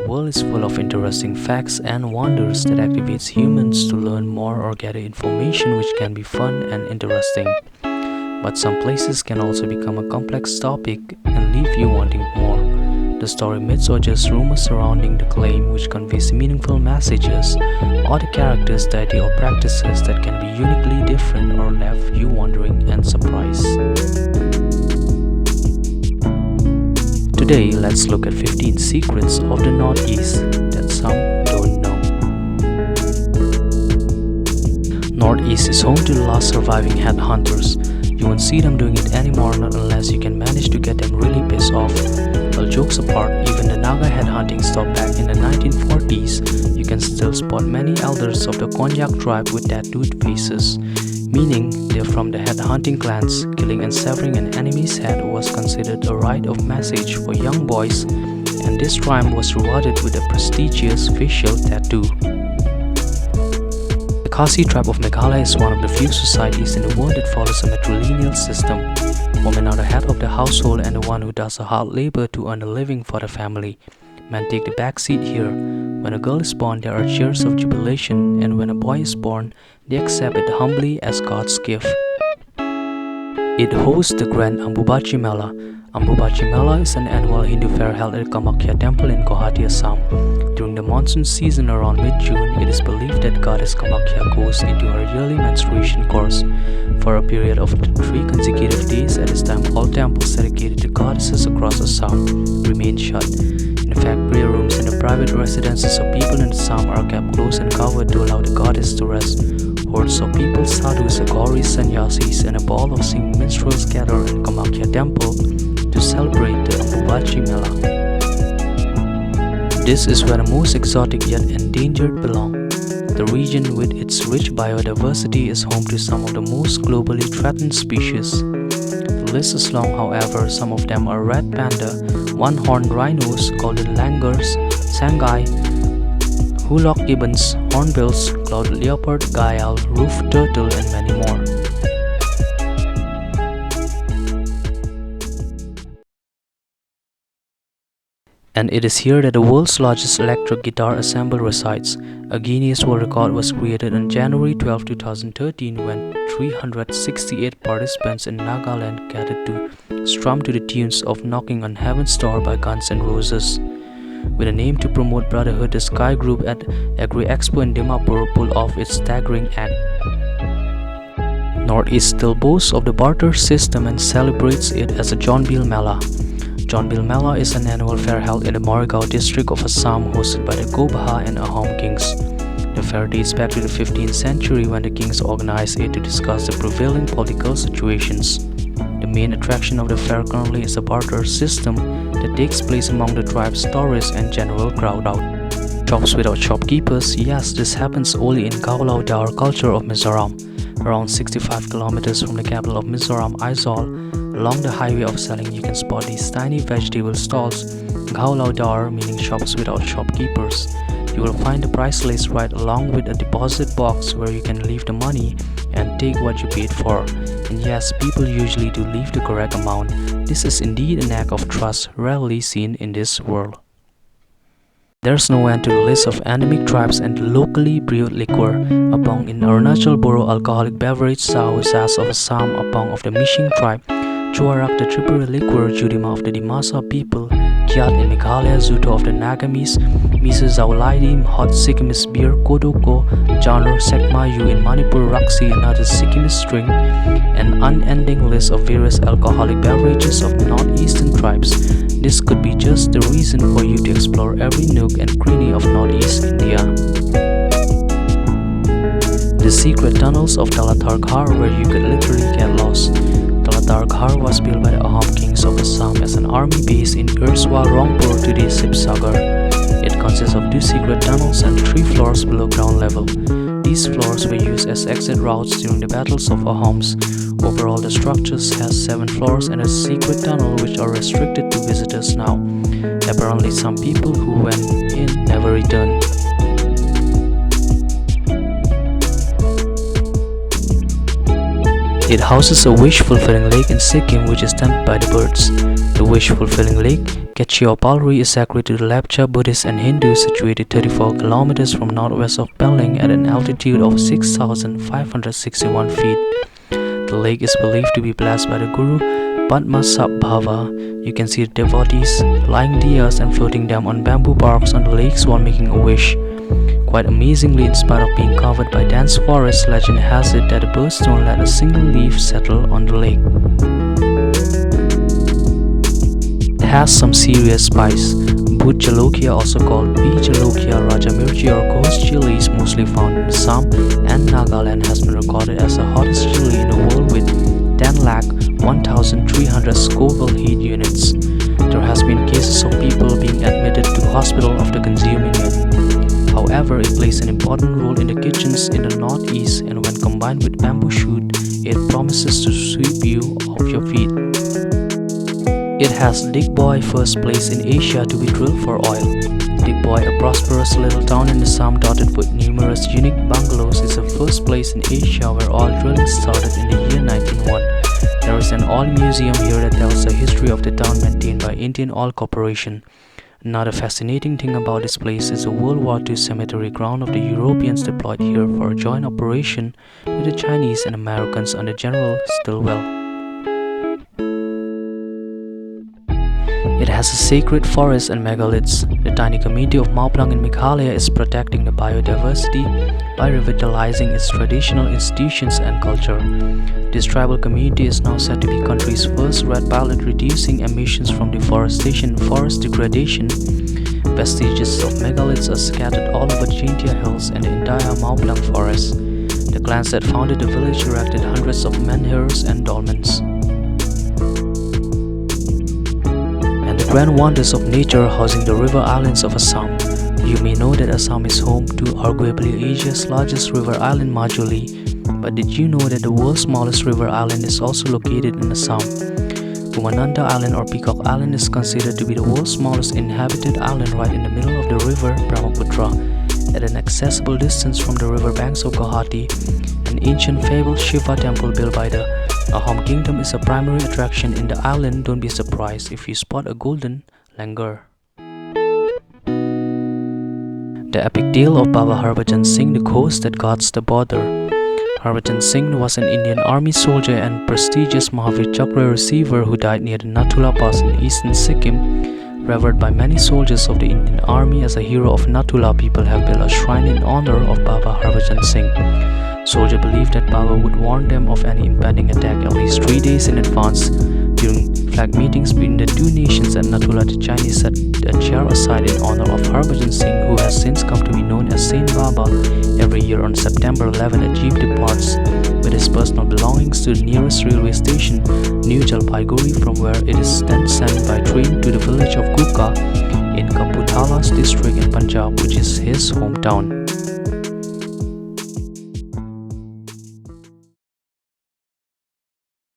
world is full of interesting facts and wonders that activates humans to learn more or gather information which can be fun and interesting. But some places can also become a complex topic and leave you wanting more. The story myths or just rumors surrounding the claim which conveys meaningful messages, or the characters, the idea or practices that can be uniquely different or left you wondering and surprised. Today, let's look at 15 secrets of the Northeast that some don't know. Northeast is home to the last surviving headhunters. You won't see them doing it anymore not unless you can manage to get them really pissed off. Well, jokes apart, even the Naga headhunting stopped back in the 1940s. You can still spot many elders of the Konyak tribe with tattooed faces, meaning they're from the headhunting clans. Killing and severing an enemy's head was considered a rite of passage for young boys, and this tribe was rewarded with a prestigious facial tattoo. The Khasi tribe of Meghalaya is one of the few societies in the world that follows a matrilineal system. Women are the head of the household and the one who does the hard labor to earn a living for the family. Men take the back seat here. When a girl is born, there are cheers of jubilation, and when a boy is born, they accept it humbly as God's gift. It hosts the Grand Ambubachi Mela. Ambubachi Mela is an annual Hindu fair held at Kamakhya Temple in Guwahati, Assam. During the monsoon season around mid-June, it is believed that goddess Kamakhya goes into her yearly menstruation course. For a period of 3 consecutive days, at this time all temples dedicated to goddesses across Assam remain shut. In fact, prayer rooms in the private residences of people in Assam are kept closed and covered to allow the goddess to rest. Hordes of people, sadhus, agauris, sannyasis, and a ball of singing minstrels gather in Kamakhya Temple to celebrate the Ambubachi Mela. This is where the most exotic yet endangered belong. The region with its rich biodiversity is home to some of the most globally threatened species. The list is long, however. Some of them are red panda, one-horned rhinos, golden langurs, sangai, hulock gibbons, hornbills, cloud leopard, gayal, roof turtle, and many more. And it is here that the world's largest electric guitar ensemble resides. A Guinness World Record was created on January 12, 2013 when 368 participants in Nagaland gathered to strum to the tunes of Knocking on Heaven's Door by Guns N' Roses. With a name to promote brotherhood, the Sky Group at Agri Expo in Dimapur pulled off its staggering act. Northeast still boasts of the barter system and celebrates it as a Jonbil Mela. Jonbil Mela is an annual fair held in the Morigao district of Assam hosted by the Gobaha and Ahom kings. The fair dates back to the 15th century when the kings organized it to discuss the prevailing political situations. The main attraction of the fair currently is a barter system that takes place among the tribe's tourists and general crowd out. Shops without shopkeepers, yes, this happens only in Gaulau Daur culture of Mizoram. Around 65 kilometers from the capital of Mizoram, Aizawl, along the highway of selling, you can spot these tiny vegetable stalls, Gaulau Daur meaning shops without shopkeepers. You will find the price list right along with a deposit box where you can leave the money and take what you paid for. And yes, people usually do leave the correct amount. This is indeed an act of trust rarely seen in this world. There's no end to the list of endemic tribes and the locally brewed liquor. Apong in Arunachal Boro alcoholic beverage, Sahusas of Assam, Apong of the Mishing tribe, Chuarak the Tripura liquor, Judima of the Dimasa people, Kiat in Meghalaya, Zuto of the Nagamis, Miso Zaulaidi, Hot Sikkimese beer, Kodoko, Janur, Sekmayu in Manipur, Raksi, another Sikkimese string, an unending list of various alcoholic beverages of northeastern tribes. This could be just the reason for you to explore every nook and cranny of northeast India. The secret tunnels of Talatar Ghar, where you could literally get lost. Talatar Ghar was built by the Ahom kings of Assam as an army base in erstwhile Rangpur, today's Sibsagar. It consists of 2 secret tunnels and 3 floors below ground level. These floors were used as exit routes during the battles of Ahoms. Overall, the structure has 7 floors and a secret tunnel which are restricted to visitors now. Apparently, some people who went in never returned. It houses a wish-fulfilling lake in Sikkim which is tended by the birds. The wish-fulfilling lake Ketchiopalri is sacred to the Lepcha Buddhists and Hindus, situated 34 kilometers from northwest of Pelling at an altitude of 6,561 feet. The lake is believed to be blessed by the Guru Padmasambhava. You can see the devotees lying diyas and floating them on bamboo barks on the lakes while making a wish. Quite amazingly, in spite of being covered by dense forest, legend has it that a birds don't let a single leaf settle on the lake. It has some serious spice. Bhut jalokia, also called B. jalokia, Rajamirchi or ghost chili, is mostly found in Assam and Nagaland, has been recorded as the hottest chili in the world with 10,01,300 Scoville heat units. There has been cases of people being admitted to hospital after consuming it. However, it plays an important role in the kitchens in the northeast, and when combined with bamboo shoot, it promises to sweep you off your feet. It has Digboy, first place in Asia to be drilled for oil. Digboy, a prosperous little town in Assam dotted with numerous unique bungalows, is the first place in Asia where oil drilling started in the year 1901. There is an oil museum here that tells the history of the town, maintained by Indian Oil Corporation. Another fascinating thing about this place is the World War II cemetery ground of the Europeans deployed here for a joint operation with the Chinese and Americans under General Stilwell. It has a sacred forest and megaliths. The tiny community of Mauplang in Meghalaya is protecting the biodiversity by revitalizing its traditional institutions and culture. This tribal community is now said to be country's first red pilot, reducing emissions from deforestation and forest degradation. Vestiges of megaliths are scattered all over Jintia Hills and the entire Mauplang forest. The clans that founded the village erected hundreds of menhirs and dolmens. And the grand wonders of nature housing the river islands of Assam. You may know that Assam is home to arguably Asia's largest river island, Majuli. But did you know that the world's smallest river island is also located in Assam? Umananda Island or Peacock Island is considered to be the world's smallest inhabited island, right in the middle of the river Brahmaputra. At an accessible distance from the river banks of Guwahati, an ancient fabled Shiva temple built by the Ahom kingdom is a primary attraction in the island. Don't be surprised if you spot a golden langur. The epic tale of Baba Harbhajan Singh, the ghost that guards the border. Harbhajan Singh was an Indian army soldier and prestigious Mahavir Chakra receiver who died near the Nathula Pass in eastern Sikkim. Revered by many soldiers of the Indian Army as a hero of Nathula, people have built a shrine in honor of Baba Harbhajan Singh. Soldiers believed that Baba would warn them of any impending attack at least 3 days in advance. During flag meetings between the two nations at Nathula, the Chinese set a chair aside in honor of Harbhajan Singh, who has since come to be known as Saint Baba. Every year on September 11, a jeep departs with his personal belongings to the nearest railway station, New Jalpaiguri, from where it is then sent by train to the village of Kuka in Kapurthala's district in Punjab, which is his hometown.